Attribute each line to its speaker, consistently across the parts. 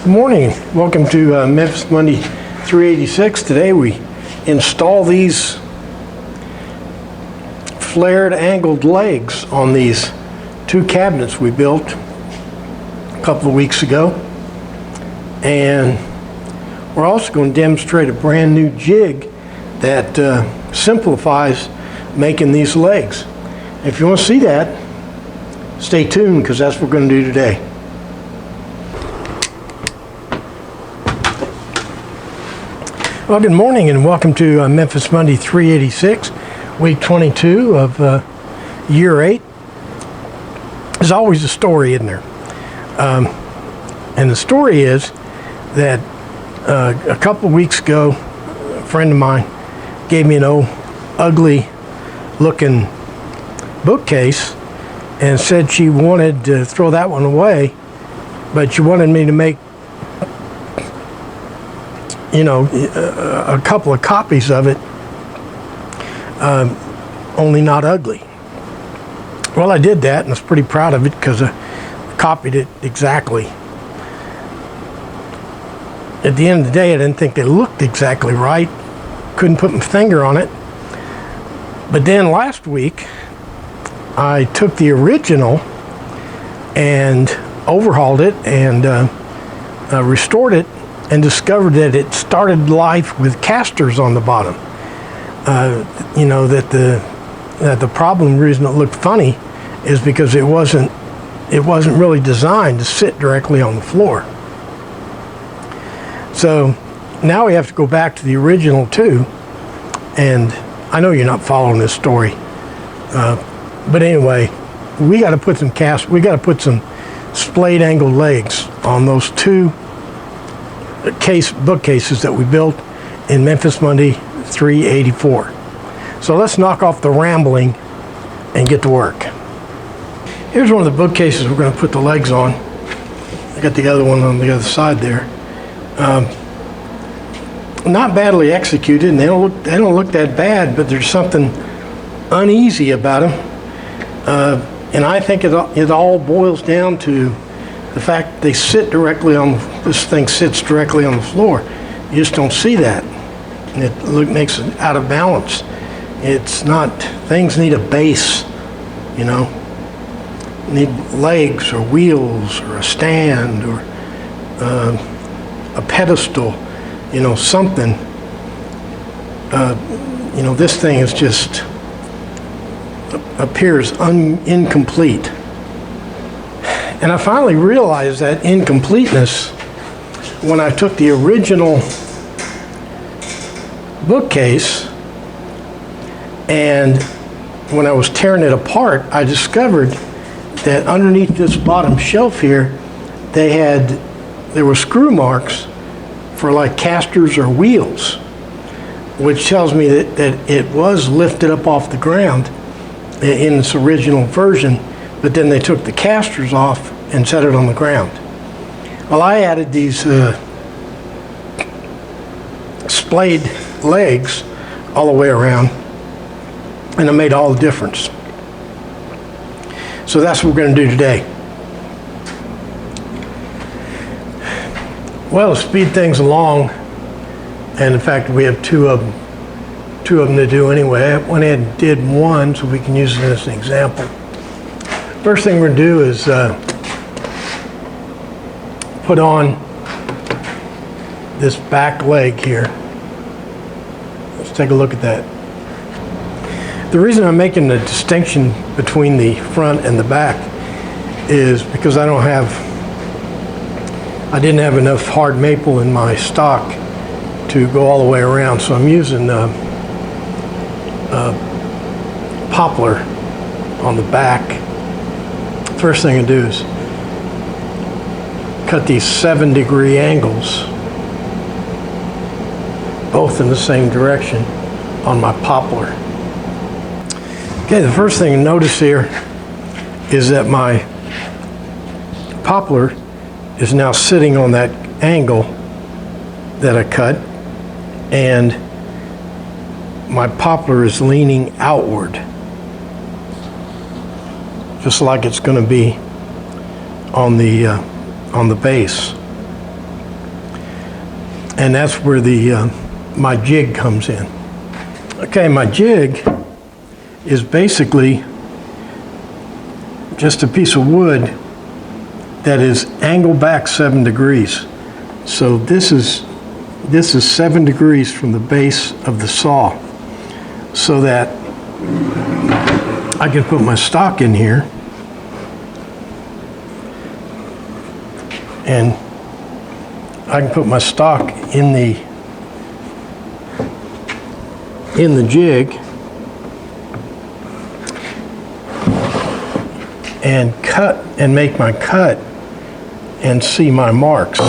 Speaker 1: Good morning. Welcome to Memphis Monday 386. Today we install these flared angled legs on these two cabinets we built a couple of weeks ago. And we're also going to demonstrate a brand new jig that simplifies making these legs. If you want to see that, stay tuned because that's what we're going to do today. Well, good morning and welcome to Memphis Monday 386, week 22 of year 8. There's always a story, isn't there? And the story is that a couple of weeks ago, a friend of mine gave me an old, ugly looking bookcase and said she wanted to throw that one away, but she wanted me to make a couple of copies of it, only not ugly. Well, I did that and I was pretty proud of it because I copied it exactly. At the end of the day, I didn't think they looked exactly right. Couldn't put my finger on it. But then last week, I took the original and overhauled it and restored it, and discovered that it started life with casters on the bottom. That the problem reason it looked funny is because it wasn't really designed to sit directly on the floor. So now we have to go back to the original too, and I know you're not following this story, but anyway, we got to put some splayed angled legs on those two bookcases that we built in Memphis Monday 384. So let's knock off the rambling and get to work. Here's one of the bookcases we're going to put the legs on. I got the other one on the other side there. Not badly executed, and they don't look that bad, but there's something uneasy about them. And I think it all boils down to the fact they sit directly on, this thing sits directly on the floor. You just don't see that. And it makes it out of balance. It's not, things need a base, need legs or wheels or a stand or a pedestal, something. This thing is just, appears incomplete. And I finally realized that incompleteness when I took the original bookcase, and when I was tearing it apart, I discovered that underneath this bottom shelf here, there were screw marks for like casters or wheels, which tells me that it was lifted up off the ground in its original version. But then they took the casters off and set it on the ground. Well, I added these splayed legs all the way around, and it made all the difference. So that's what we're going to do today. Well, to speed things along, and in fact we have two of them to do anyway. I went ahead and did one so we can use it as an example. First thing we're going to do is put on this back leg here. Let's take a look at that. The reason I'm making the distinction between the front and the back is because I didn't have enough hard maple in my stock to go all the way around, so I'm using poplar on the back. First thing I do is cut these 7-degree angles, both in the same direction, on my poplar. Okay, the first thing to notice here is that my poplar is now sitting on that angle that I cut, and my poplar is leaning outward, just like it's going to be on the base. and that's where my jig comes in. Okay, my jig is basically just a piece of wood that is angled back 7 degrees. So this is 7 degrees from the base of the saw, so that I can put my stock in here and I can put my stock in the jig and cut and make my cut and see my marks.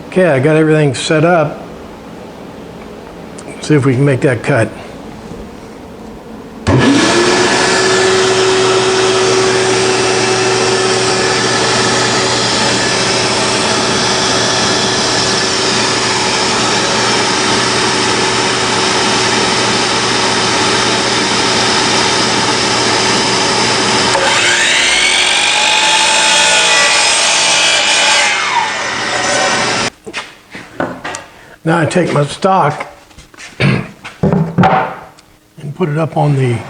Speaker 1: Okay, I got everything set up. See if we can make that cut. Now I take my stock and put it up on the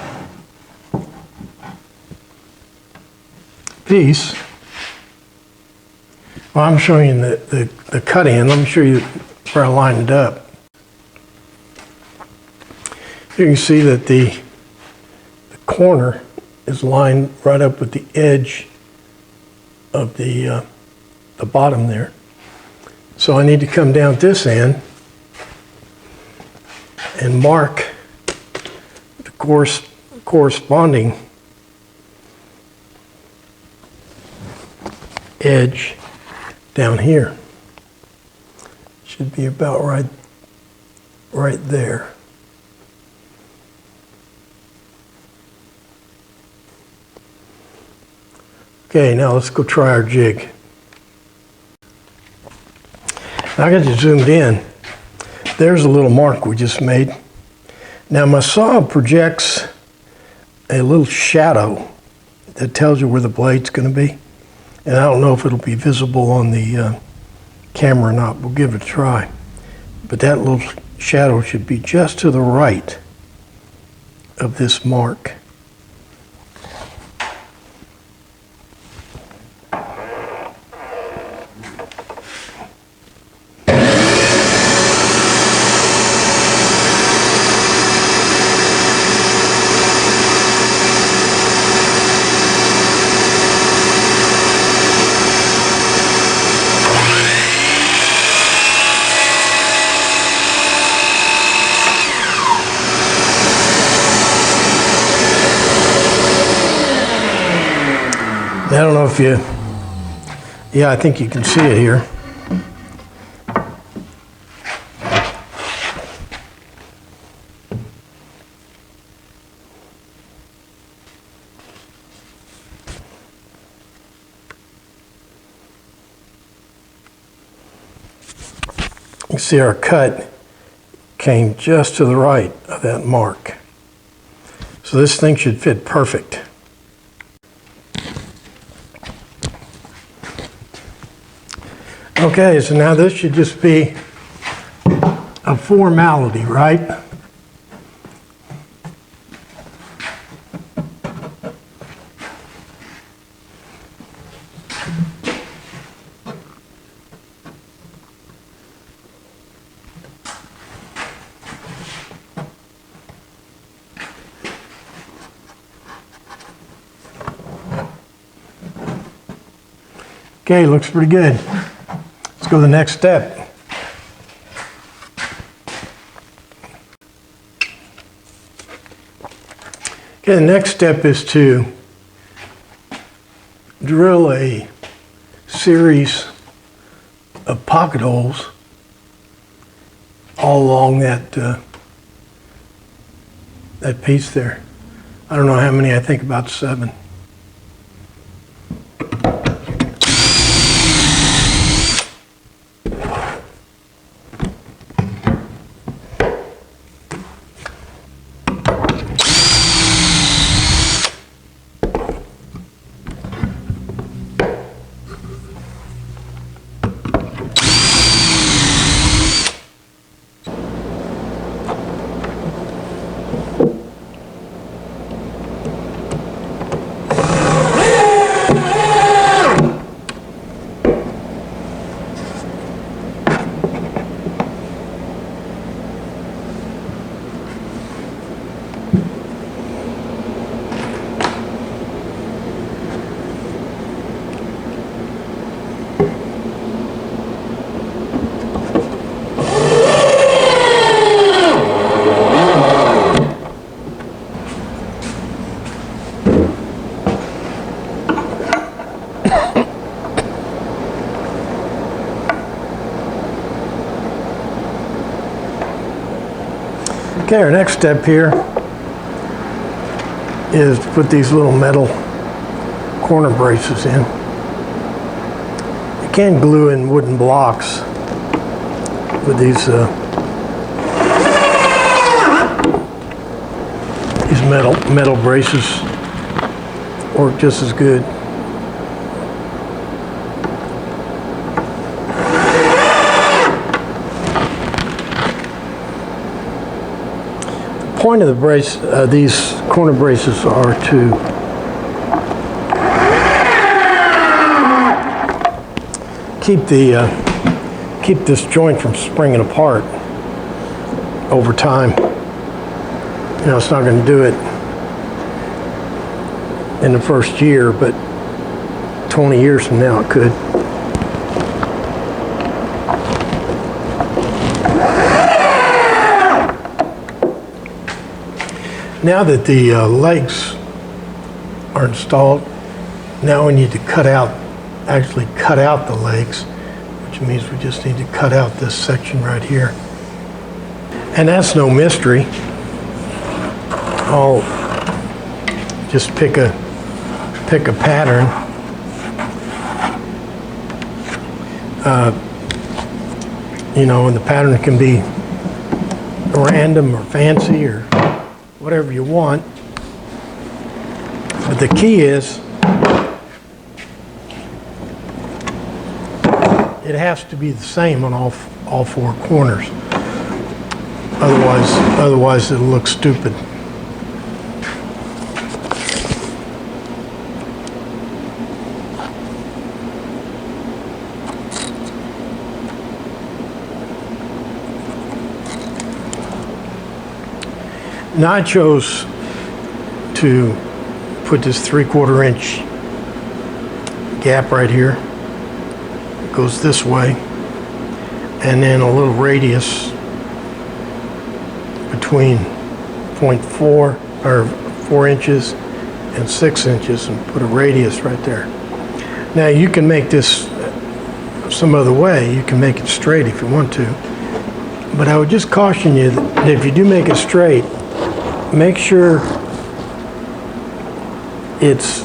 Speaker 1: piece. Well, I'm showing you the cut in. Let me show you where I lined it up. You can see that the corner is lined right up with the edge of the bottom there. So I need to come down this end and mark the corresponding edge down here. Should be about right there. Okay, now let's go try our jig. I got you zoomed in. There's a little mark we just made. Now my saw projects a little shadow that tells you where the blade's going to be. And I don't know if it'll be visible on the camera or not. We'll give it a try. But that little shadow should be just to the right of this mark. I don't know if yeah, I think you can see it here. You see our cut came just to the right of that mark. So this thing should fit perfect. Okay, so now this should just be a formality, right? Okay, looks pretty good. Let's go to the next step. Okay, the next step is to drill a series of pocket holes all along that piece there. I don't know how many, I think about 7. Okay, our next step here is to put these little metal corner braces in. You can glue in wooden blocks with these metal braces work just as good. The point of the brace, these corner braces are to keep this joint from springing apart over time. You know, it's not going to do it in the first year, but 20 years from now it could. Now that the legs are installed, now we need to actually cut out the legs, which means we just need to cut out this section right here. And that's no mystery. I'll just pick a pattern. You know, and the pattern can be random or fancy or whatever you want. But the key is it has to be the same on all four corners. Otherwise it'll look stupid. Now I chose to put this 3/4 inch gap right here. It goes this way, and then a little radius between 0.4 or 4 inches and 6 inches, and put a radius right there. Now you can make this some other way. You can make it straight if you want to, but I would just caution you that if you do make it straight, make sure it's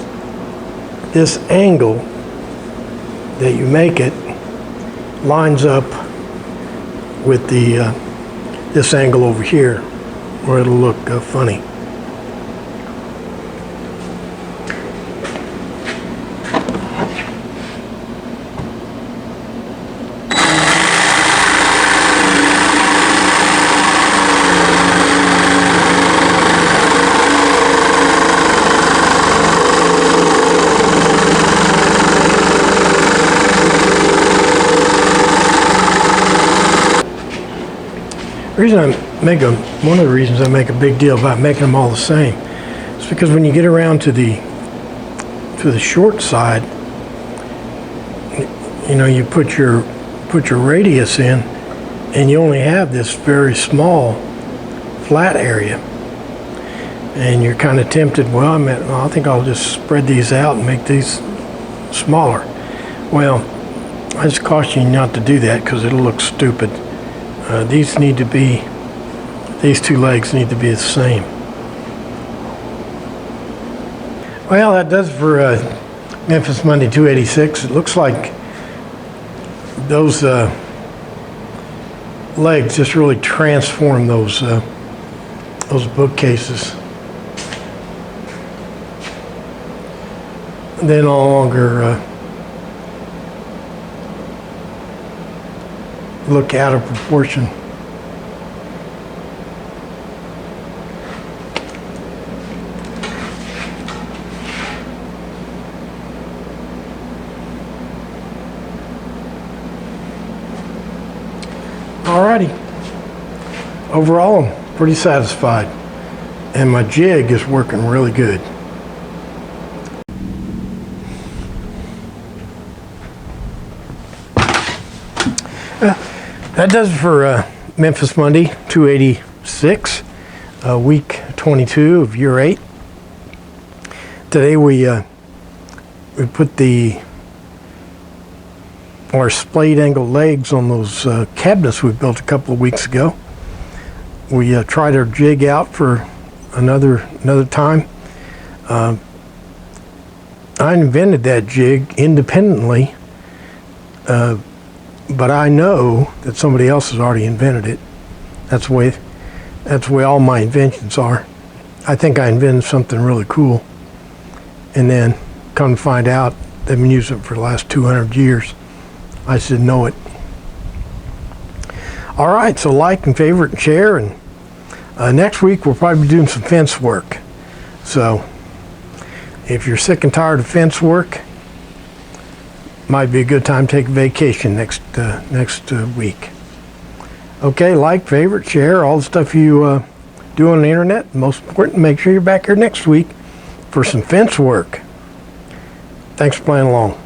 Speaker 1: this angle that you make it lines up with this angle over here, or it'll look funny. One of the reasons I make a big deal about making them all the same is because when you get around to the short side, you know, you put your radius in, and you only have this very small flat area, and you're kind of tempted. Well, I think I'll just spread these out and make these smaller. Well, I just caution you not to do that because it'll look stupid. These two legs need to be the same. Well, that does for Memphis Monday 286. It looks like those legs just really transform those bookcases. They no longer look out of proportion. Alrighty. Overall, I'm pretty satisfied, and my jig is working really good. That does it for Memphis Monday 286, week 22 of year 8. Today we put our splayed angle legs on those cabinets we built a couple of weeks ago. we tried our jig out for another time. I invented that jig independently, but I know that somebody else has already invented it. That's the way all my inventions are. I think I invented something really cool, and then come to find out they've been using it for the last 200 years. I said, know it. All right, so like and favorite and share, and next week we'll probably be doing some fence work. So if you're sick and tired of fence work, might be a good time to take a vacation next week. Okay, like, favorite, share, all the stuff you do on the internet. Most important, make sure you're back here next week for some fence work. Thanks for playing along.